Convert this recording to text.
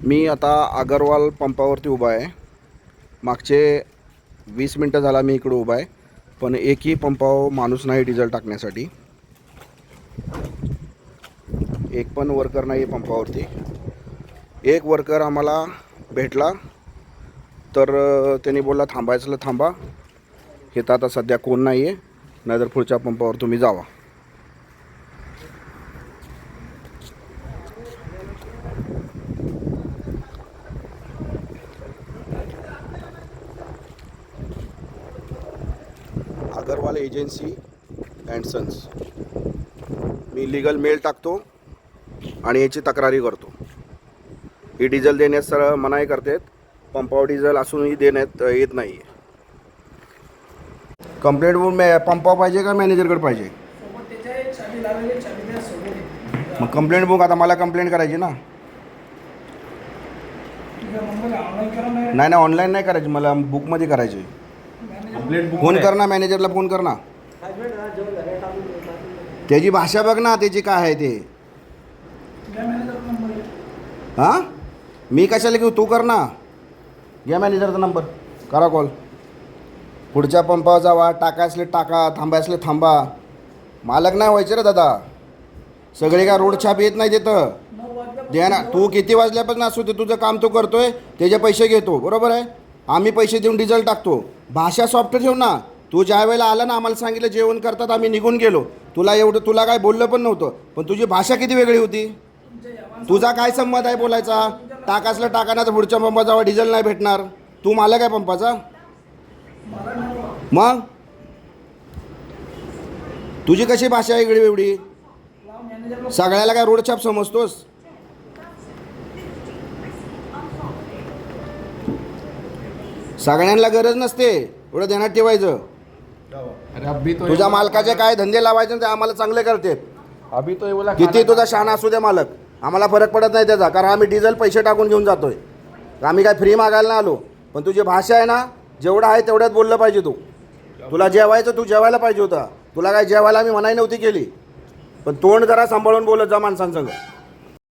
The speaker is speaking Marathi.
मी आता अगरवाल पंपावरती उभा आहे. मागचे 20 मिनटं झाला मी इकडे उभा आहे, पण एकही पंपावर माणूस नाही डिझेल टाकण्यासाठी. एक पण वर्कर नाही आहे पंपावरती. एक वर्कर आम्हाला भेटला तर त्यांनी बोलला थांबायचं थांबा, हे तर आता सध्या कोण नाही आहे, नाहीतर पुढच्या पंपावर तुम्ही जावा. Agarwal agency and sons. मी लीगल मेल टाकतो आणि याची तक्रारी करतो. ही डिझेल देण्यास सरळ मनाई करतात. पंपावर डिझेल असूनही देण्यात येत नाही आहे. कंप्लेंट पंपावर पाहिजे का मॅनेजरकडे पाहिजे? मग कंप्लेंट बुक आता मला कंप्लेंट करायची ना. नाही ऑनलाईन नाही करायची, मला बुकमध्ये करायची. फोन कर ना मॅनेजरला, फोन कर ना. त्याची भाषा बघ ना, त्याची काय आहे ते. हां मी कशाला घेऊ, तू कर ना. घ्या मॅनेजरचा नंबर, करा कॉल. पुढच्या पंपावर जावा, टाकायसले टाका, थांबायसले थांबा. मालक नाही व्हायचे रे दादा. सगळे काय रोड छाप येत नाही तिथं. द्या ना. तू किती वाजल्यापासून असू ते तुझं काम तू करतोय, त्याचे पैसे घेतो, बरोबर आहे. आम्ही पैसे देऊन डिझेल टाकतो. भाषा सॉफ्ट ठेव ना. तू ज्या वेळेला आला ना, आम्हाला सांगितलं जेवण करतात, आम्ही निघून गेलो. तुला काय बोललं पण नव्हतं, पण तुझी भाषा किती वेगळी होती. तुझा काय संमत आहे बोलायचा? टाकासला टाका ना, तर पुढच्या पंपात जावा, डिझेल नाही भेटणार. तू मालक आहे पंपाचा. मग तुझी कशी भाषा आहे वेगळी वेगळी? सगळ्याला काय रोडछाप समजतोस? सगळ्यांना गरज नसते, एवढं ध्यानात ठेवायचं. तुझ्या मालकाचे काय धंदे लावायचे ते आम्हाला चांगले करते. किती तुझा शहाणा असू दे मालक, आम्हाला फरक पडत नाही त्याचा, कारण आम्ही डिझेल पैसे टाकून घेऊन जातोय. आम्ही काय फ्री मागायला नाही आलो. पण तुझी भाषा आहे ना, जेवढं आहे तेवढ्यात बोललं पाहिजे. तुला जेवायचं, तू जेवायला पाहिजे होता. तुला काय जेवायला आम्ही मनाई नव्हती केली, पण तोंड जरा सांभाळून बोलत जा माणसांसंग.